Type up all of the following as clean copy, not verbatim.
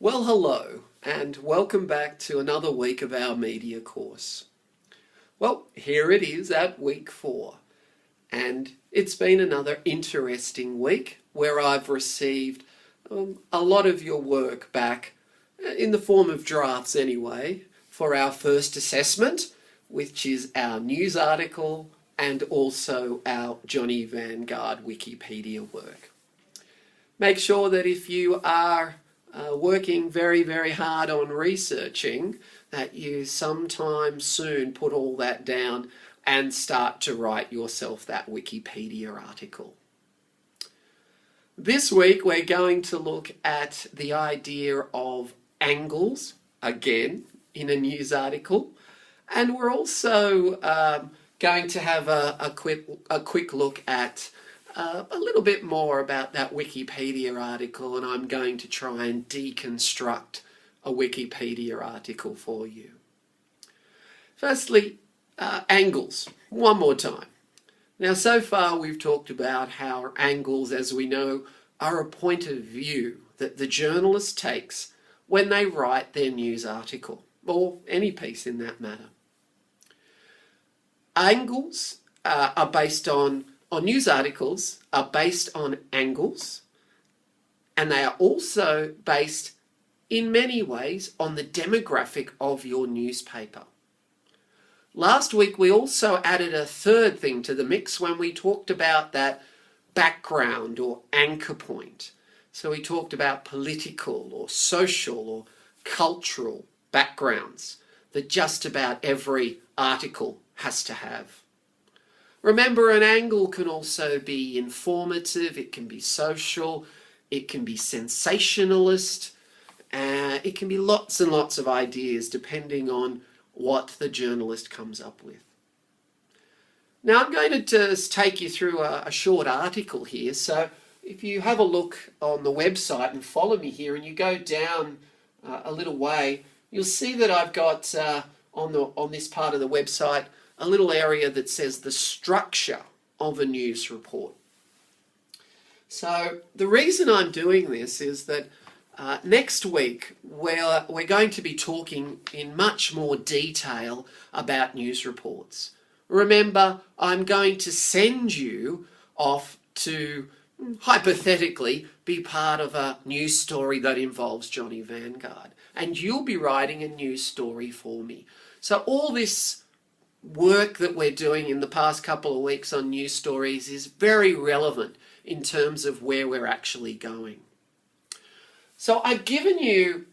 Well, hello, and welcome back to another week of our media course. Well, here it is at week 4, and it's been another interesting week where I've received a lot of your work back, in the form of drafts anyway, for our first assessment, which is our news article and also our Johnny Vanguard Wikipedia work. Make sure that if you are working very, very hard on researching, that you sometime soon put all that down and start to write yourself that Wikipedia article. This week we're going to look at the idea of angles, again, in a news article, and we're also going to have a quick look at a little bit more about that Wikipedia article, and I'm going to try and deconstruct a Wikipedia article for you. Firstly, angles, one more time. Now, so far we've talked about how angles, as we know, are a point of view that the journalist takes when they write their news article, or any piece in that matter. Angles are based on news articles are based on angles, and they are also based in many ways on the demographic of your newspaper. Last week we also added a third thing to the mix when we talked about that background or anchor point. So we talked about political or social or cultural backgrounds that just about every article has to have. Remember, an angle can also be informative, it can be social, it can be sensationalist, it can be lots and lots of ideas depending on what the journalist comes up with. Now I'm going to just take you through a short article here, so if you have a look on the website and follow me here and you go down a little way, you'll see that I've got on this part of the website a little area that says the structure of a news report. So the reason I'm doing this is that next week we're going to be talking in much more detail about news reports. Remember, I'm going to send you off to, hypothetically, be part of a news story that involves Johnny Vanguard, and you'll be writing a news story for me. So all this work that we're doing in the past couple of weeks on news stories is very relevant in terms of where we're actually going. So I've given you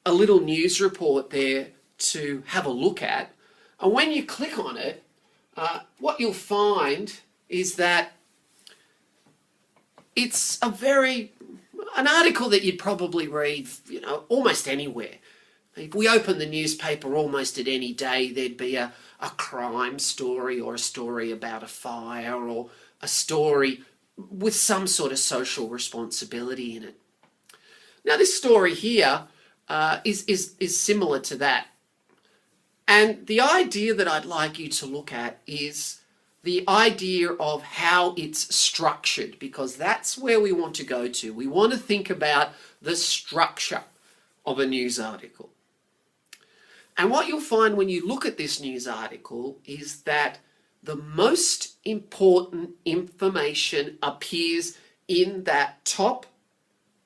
a little news report there to have a look at, and when you click on it, what you'll find is that it's an article that you'd probably read, almost anywhere. If we open the newspaper almost at any day, there'd be a crime story or a story about a fire or a story with some sort of social responsibility in it. Now this story here is similar to that. And the idea that I'd like you to look at is the idea of how it's structured, because that's where we want to go to. We want to think about the structure of a news article. And what you'll find when you look at this news article is that the most important information appears in that top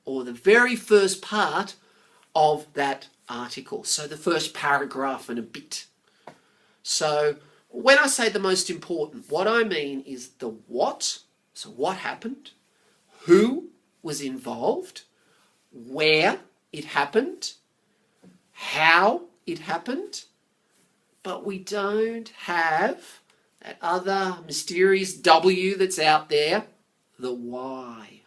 or the very first part of that article. So the first paragraph and a bit. So when I say the most important, what I mean is the what, so what happened, who was involved, where it happened, how it happened, but we don't have that other mysterious W that's out there, the why.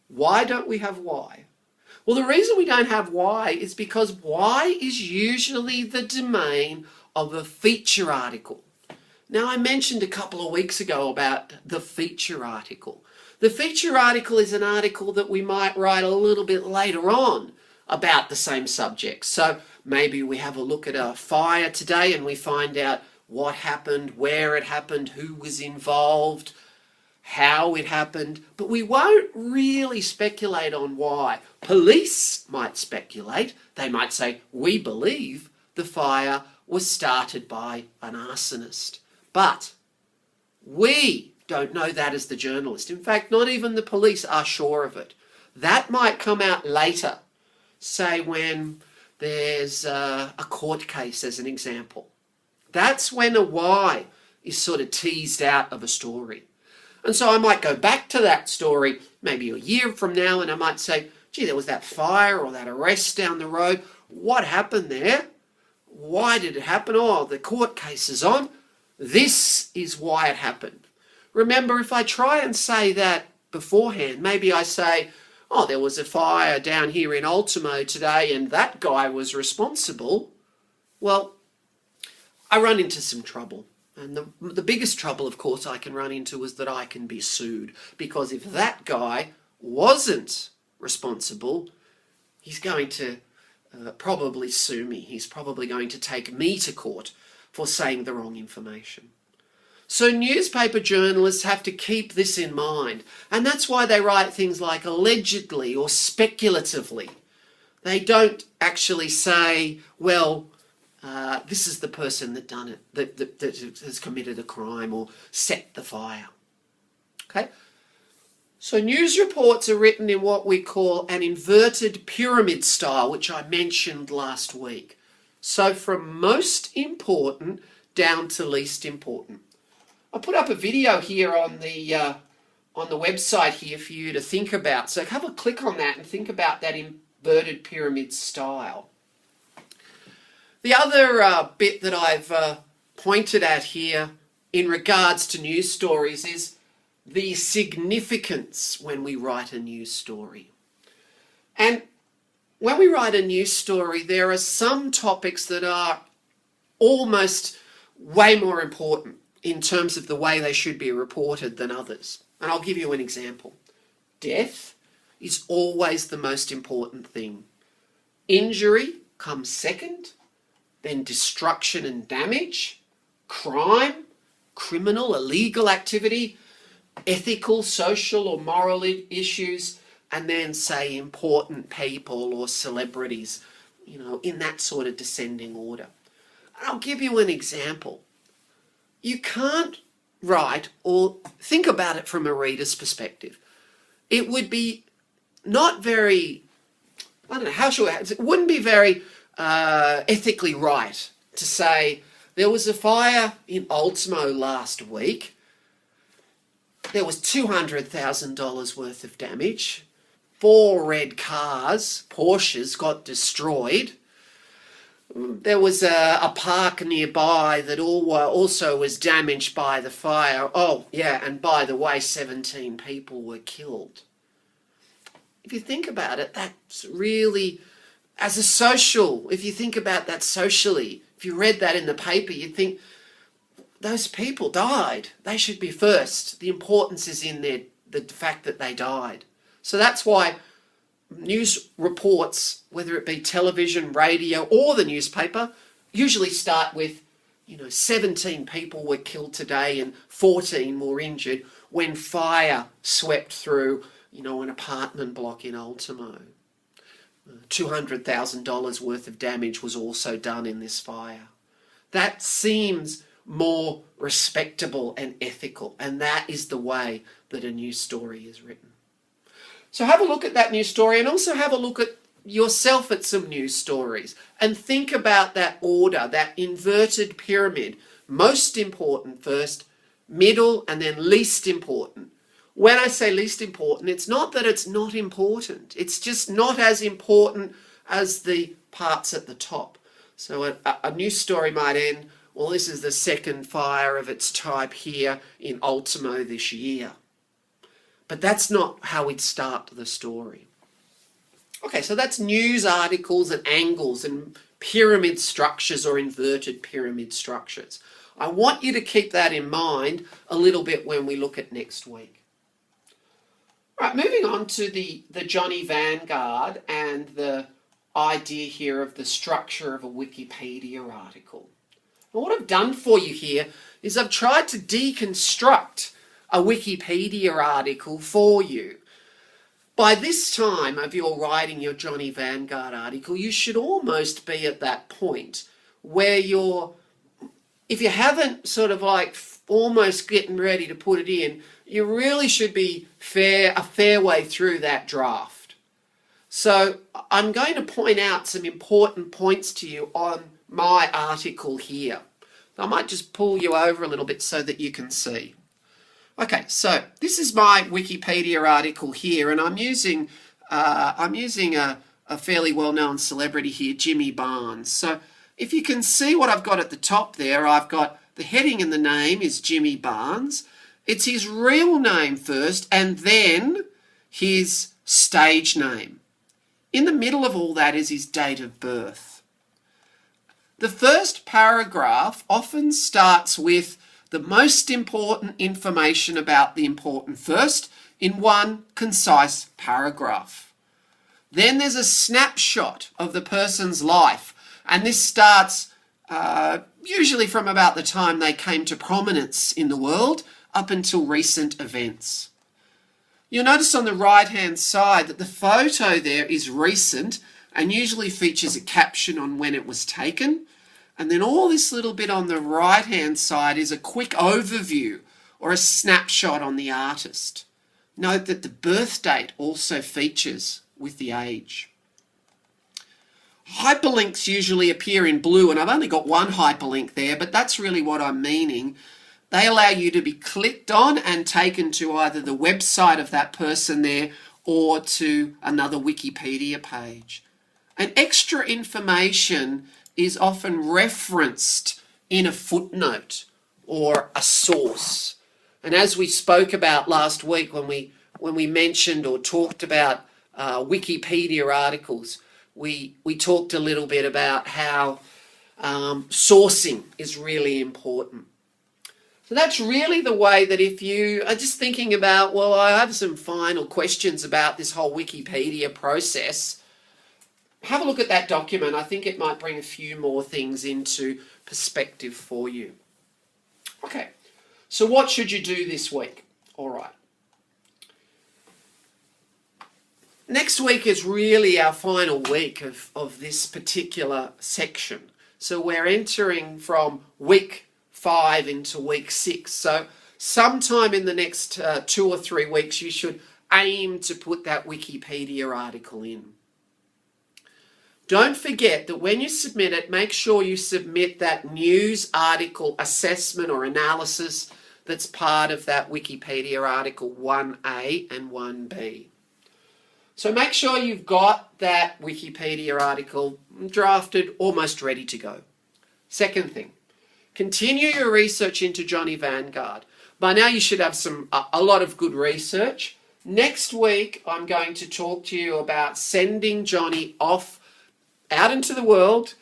Why don't we have why? Well, the reason we don't have why is because why is usually the domain of a feature article. Now, I mentioned a couple of weeks ago about the feature article. The feature article is an article that we might write a little bit later on about the same subject. So maybe we have a look at a fire today and we find out what happened, where it happened, who was involved. how it happened, but we won't really speculate on why. Police might speculate. They might say, we believe the fire was started by an arsonist. But we don't know that as the journalist. In fact, not even the police are sure of it. That might come out later, say when there's a court case as an example. That's when a why is sort of teased out of a story. And so I might go back to that story maybe a year from now and I might say, gee, there was that fire or that arrest down the road. What happened there? Why did it happen? Oh, the court case is on. This is why it happened. Remember, if I try and say that beforehand, maybe I say, oh, there was a fire down here in Ultimo today and that guy was responsible. Well, I run into some trouble. And the biggest trouble, of course, I can run into is that I can be sued. Because if that guy wasn't responsible, he's going to probably sue me. He's probably going to take me to court for saying the wrong information. So newspaper journalists have to keep this in mind. And that's why they write things like allegedly or speculatively. They don't actually say, well, this is the person that done it, that has committed a crime or set the fire. Okay? So news reports are written in what we call an inverted pyramid style, which I mentioned last week. So from most important down to least important. I put up a video here on the website here for you to think about. So have a click on that and think about that inverted pyramid style. The other bit that I've pointed at here in regards to news stories is the significance when we write a news story. And when we write a news story, there are some topics that are almost way more important in terms of the way they should be reported than others. And I'll give you an example. Death is always the most important thing. Injury comes second. Then destruction and damage, crime, criminal, illegal activity, ethical, social or moral issues, and then say important people or celebrities, in that sort of descending order. And I'll give you an example. You can't write or think about it from a reader's perspective. It would be not very, it wouldn't be very ethically right to say there was a fire in Ultimo last week. There was $200,000 worth of damage. 4 red cars, Porsches, got destroyed. There was a park nearby that also was damaged by the fire. Oh, yeah, and by the way, 17 people were killed. If you think about it, that's really, as a social, if you think about that socially, if you read that in the paper, you'd think, those people died. They should be first. The importance is in the fact that they died. So that's why news reports, whether it be television, radio, or the newspaper, usually start with, 17 people were killed today and 14 were injured when fire swept through, an apartment block in Ultimo. $200,000 worth of damage was also done in this fire. That seems more respectable and ethical, and that is the way that a news story is written. So have a look at that news story and also have a look at yourself at some news stories and think about that order, that inverted pyramid. Most important first, middle, and then least important. When I say least important, it's not that it's not important. It's just not as important as the parts at the top. So a news story might end, well, this is the second fire of its type here in Ultimo this year. But that's not how we'd start the story. Okay, so that's news articles and angles and pyramid structures or inverted pyramid structures. I want you to keep that in mind a little bit when we look at next week. Right, moving on to the Johnny Vanguard and the idea here of the structure of a Wikipedia article. Well, what I've done for you here is I've tried to deconstruct a Wikipedia article for you. By this time of your writing your Johnny Vanguard article, you should almost be at that point where you're, if you haven't sort of like almost getting ready to put it in, you really should be a fair way through that draft. So I'm going to point out some important points to you on my article here. I might just pull you over a little bit so that you can see. Okay, so this is my Wikipedia article here, and I'm using a fairly well-known celebrity here, Jimmy Barnes. So if you can see what I've got at the top there, I've got the heading and the name is Jimmy Barnes. It's his real name first, and then his stage name. In the middle of all that is his date of birth. The first paragraph often starts with the most important information about the important first in one concise paragraph. Then there's a snapshot of the person's life, and this starts usually from about the time they came to prominence in the world up until recent events. You'll notice on the right-hand side that the photo there is recent and usually features a caption on when it was taken. And then all this little bit on the right-hand side is a quick overview or a snapshot on the artist. Note that the birth date also features with the age. Hyperlinks usually appear in blue, and I've only got one hyperlink there, but that's really what I'm meaning. They allow you to be clicked on and taken to either the website of that person there or to another Wikipedia page. And extra information is often referenced in a footnote or a source. And as we spoke about last week when we mentioned or talked about Wikipedia articles, we talked a little bit about how sourcing is really important. So that's really the way that if you are just thinking about, well, I have some final questions about this whole Wikipedia process, have a look at that document. I think it might bring a few more things into perspective for you. Okay, so what should you do this week? All right. Next week is really our final week of this particular section. So we're entering from week 5 into week 6. So sometime in the next 2 or 3 weeks, you should aim to put that Wikipedia article in. Don't forget that when you submit it, make sure you submit that news article assessment or analysis that's part of that Wikipedia article 1A and 1B. So make sure you've got that Wikipedia article drafted, almost ready to go. Second thing, continue your research into Johnny Vanguard. By now you should have a lot of good research. Next week I'm going to talk to you about sending Johnny off out into the world,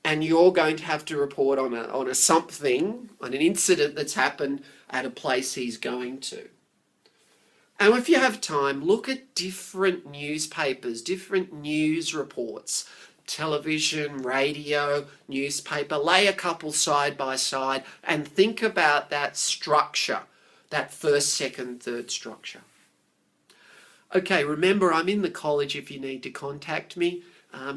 and you're going to have to report on an incident that's happened at a place he's going to. And if you have time, look at different newspapers, different news reports, television, radio, newspaper, lay a couple side by side and think about that structure, that first, second, third structure. Okay, remember I'm in the college if you need to contact me.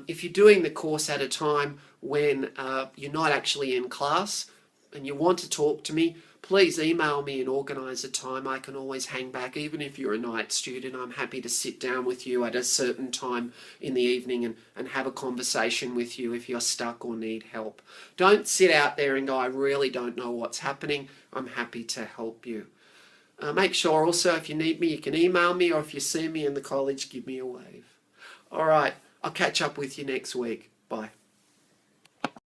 If you're doing the course at a time when you're not actually in class and you want to talk to me, please email me and organise a time. I can always hang back. Even if you're a night student, I'm happy to sit down with you at a certain time in the evening and have a conversation with you if you're stuck or need help. Don't sit out there and go, I really don't know what's happening. I'm happy to help you. Make sure also if you need me, you can email me, or if you see me in the college, give me a wave. All right, I'll catch up with you next week. Bye.